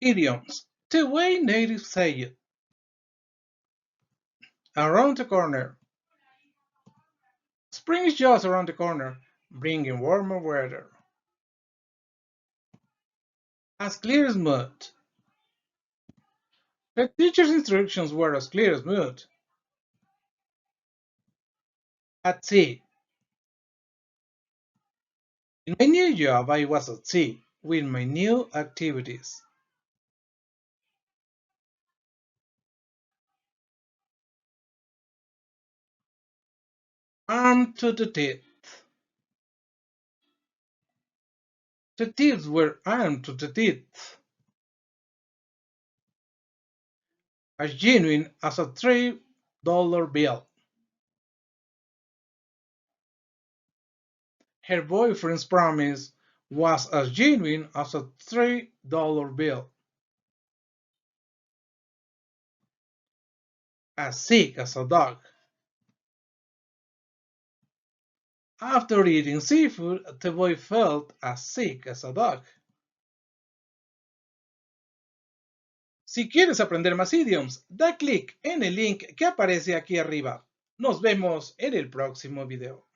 Idioms. The way natives say it. Around the corner. Spring is just around the corner, bringing warmer weather. As clear as mud. The teacher's instructions were as clear as mud. At sea. In my new job, I was at sea with my new activities. Armed to the teeth. The thieves were armed to the teeth. As genuine as a $3 bill. Her boyfriend's promise was as genuine as a $3 bill. As sick as a dog. After eating seafood, the boy felt as sick as a dog. Si quieres aprender más idioms, da clic en el link que aparece aquí arriba. Nos vemos en el próximo video.